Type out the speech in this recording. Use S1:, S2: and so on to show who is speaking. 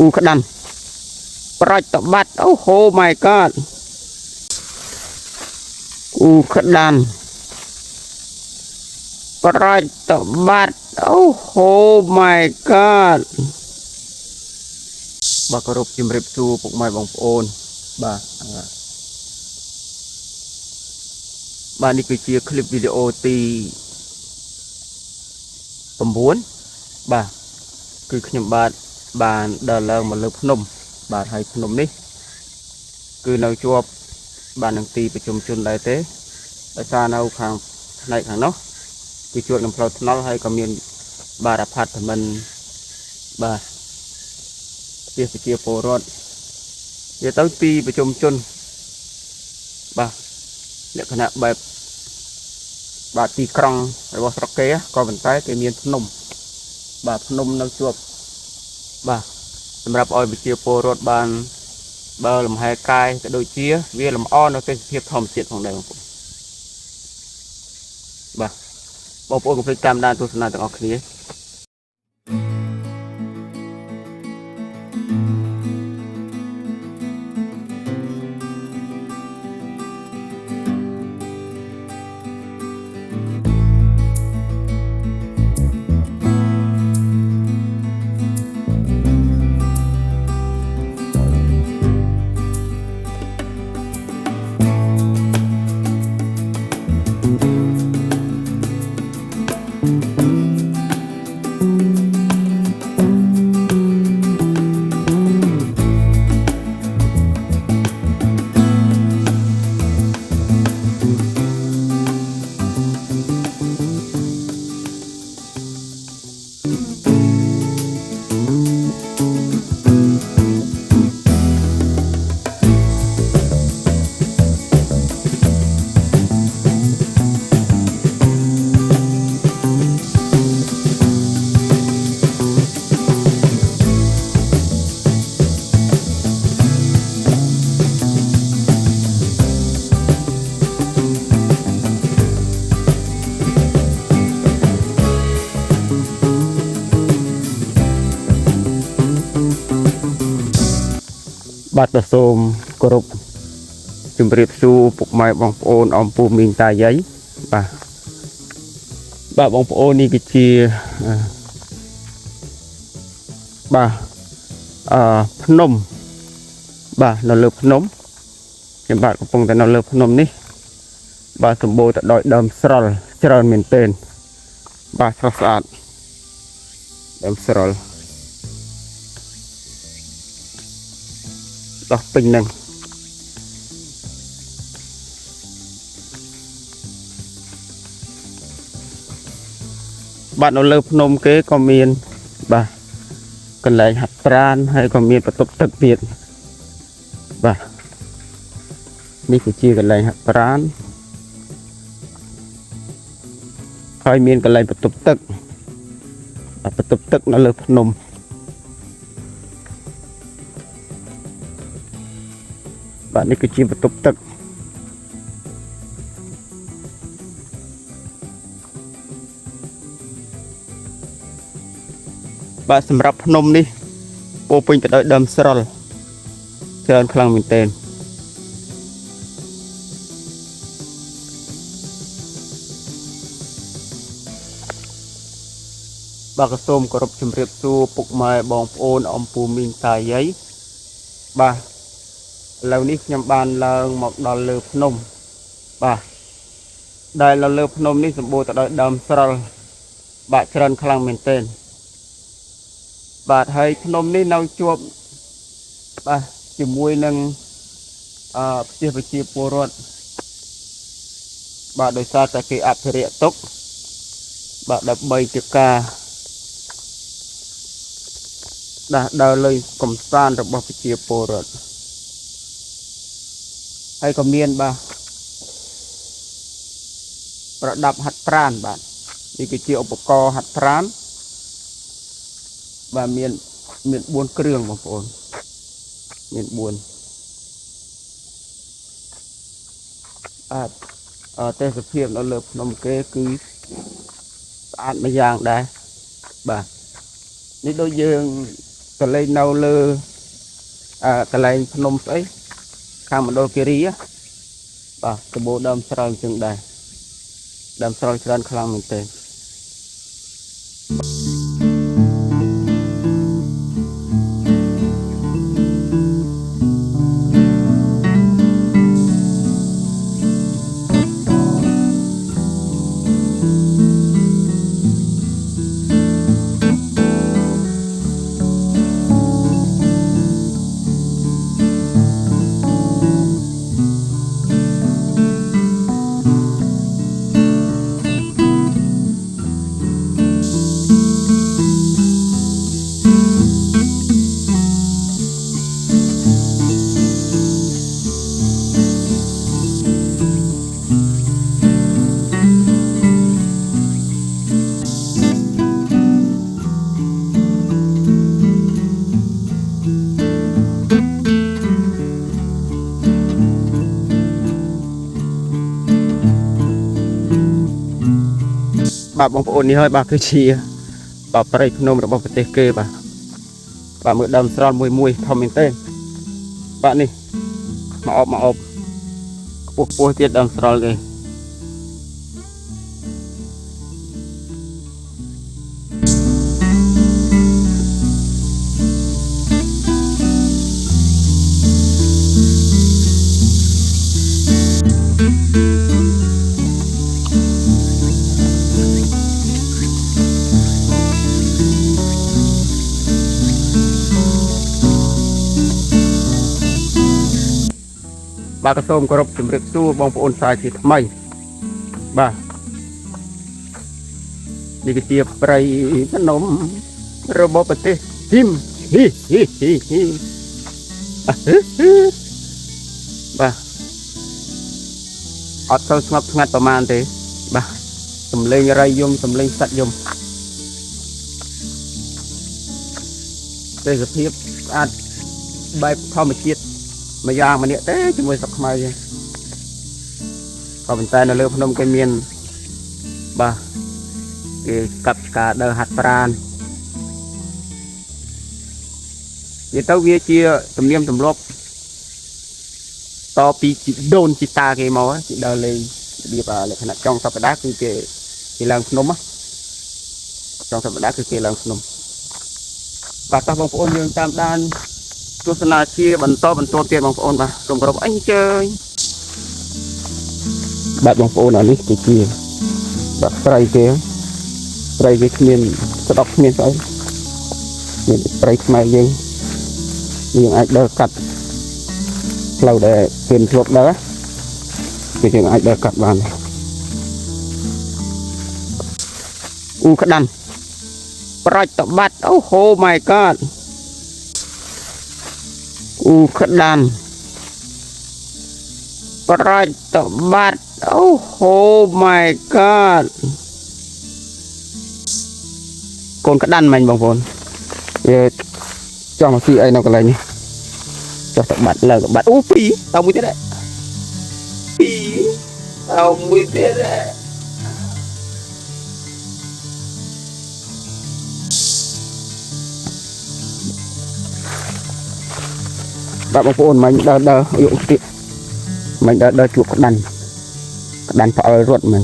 S1: u khát đan praj tập bát oh my god u khát đan praj tập bát oh my god បាទគោរពជំរាបសួរពុកម៉ែបងប្អូនបាទនេះគឺជាคลิปវីដេអូទី9បាទគឺខ្ញុំបានដើរឡើងមកលើភ្នំបាទហើយភ្នំនេះគឺនៅជាប់បាននឹងទីប្រជុំជនដែរទេដោយសារនៅខាងផ្នែកខាងនោះគឺជួបនឹងផ្លូវថ្នល់ហើយក៏មានបាទអាផាតមិនបាទជាពលរដ្ឋនិយាយទៅទីប្រជុំជនបាទលក្ខណៈបែបបាទទីក្រុងរបស់ស្រុកគេក៏ប៉ុន្តែគេមានភ្នំបាទភ្នំនៅជាប់បាទសម្រាប់ឲ្យប្រជាពលរដ្ឋបានបើលំហែកាយក៏ដូចជាវាលំអនៅទេសភាពធម្មជាតិផងដែរបងប្អូនបាទបងប្អូនកុំភ្លេចតាមដានទស្សនាទាំងអស់គ្នាបាទសូមគោរពជំរាបសួរពុកម៉ែបងប្អូនអមពូមីងតាយាយបាទបងប្អូននេះគឺជាបាទភ្នំបាទនៅលើភ្នំខ្ញុំបាទកំពុងតែនៅលើភ្នំនេះបាទសម្បូរទៅដោយដើមស្រល់ច្រើនមែនទែនបាទស្រស់ស្អាតដើមស្រល់ដោះពេញនឹងបាទនៅលើភ្នំគេក៏មានបាទកន្លែងហាត់ប្រាណហើយក៏មានបន្ទប់ទឹកទៀតបាទនេះគឺជាកន្លែងហាត់ប្រាណហើយមានកន្លែងបន្ទប់ទឹកនៅលើភ្នំបាទនេះគឺជាបន្ទប់ទឹកបាទសម្រាប់ភ្នំនេះពោពេញទៅដោយដើមស្រល់ច្រើនខ្លាំងមែនទែនបាទក៏សូមគោរពជំរាបសួរពុកម៉ែបងប្អូនអំពូមីងតាយាយបាទឥឡូវនេះខ្ញុំបានឡើងមកដល់លើភ្នំបាទដែលលើភ្នំនេះសម្បូរទៅដោយដើមស្រល់បាទច្រើនខ្លាំងមែនទែនបាទហើយភ្នំនេះនៅជាប់បាទជាមួយនឹងប្រជាពលរដ្ឋបាទដោយសារតែគេអភិរក្សទុកបាទដើម្បីជាការដើរលេងកំសាន្តរបស់ប្រជាពលរដ្ឋហើយក៏មានបាទប្រដាប់ហាត់ប្រាណបាទនេះគឺជាឧបករណ៍ហាត់ប្រាណបាទមាន4គ្រឿងបងប្អូនមាន4ទេសភាពនៅលើភ្នំគេគឺស្អាតម្យ៉ាងដែរបាទនេះដូចយើង តលេងនៅលើកន្លែងភ្នំស្អីខាងមណ្ឌលគិរីបាទតបោដើមស្រោលចឹងដែរដើមស្រោលច្រើនខ្លាំងមែនទេបាទបងប្អូននេះហើយបាទគឺជាបាទព្រៃភ្នំរបស់ប្រទេសគេបាទមើលដើមស្រល់មួយធំមែនទេបាទនេះមកអបខ្ពស់ទៀតដើមស្រល់គេបាទក៏សូមគោរពជម្រាបសួរបងប្អូនសាជាថ្មីបាទនេះគឺជាព្រៃភ្នំរបស់ប្រទេសហ៊ីមបាទអត់ទៅស្ងប់ស្ងាត់ប្រហែលទេបាទសំលេងរៃយំសំលេងសត្វយំទេសភាពស្អាតបែបធម្មជាតិមួយយ៉ាងម្នាក់ទេជាមួយស្រុកខ្មែរយើងក៏ប៉ុន្តែនៅលើភ្នំគេមានបាទគេកាប់ឆ្កាដើរហាត់ប្រាណនិយាយទៅវាជាទំនៀមទម្លាប់តពីជីដូនជីតាគេមកគេដើរលេងរបៀបលក្ខណៈចុងសប្តាហ៍គឺគេឡើងភ្នំចុងសប្តាហ៍គឺគេឡើងភ្នំបាទតោះបងប្អូនយើងតាមដានទស្សនាជាបន្តទៀតបងប្អូនបាទសូមគោរពអញ្ជើញបាទបងប្អូនអានេះគឺជាបាទព្រៃគេគ្មានស្ដុកគ្មានស្អីមានព្រៃខ្មែរយើងអាចដើរកាត់ផ្លូវដែលគេធ្លាប់ដើរគឺយើងអាចដើរកាត់បានក្តាន់ប្រាច់តបាត់អូហូ my god ក្តាន់ប្រាច់តបាត់អូហូ my god កូនក្តាន់មិញបងប្អូនវាចង់មកស៊ីអីនៅកន្លែងនេះចុះតបាត់លើកបាត់អូពីរតមួយទៀតបាទបងប្អូនមិញដើរយកទៀតមិញដើរជួបក្តាន់ផ្អើលរត់មិញ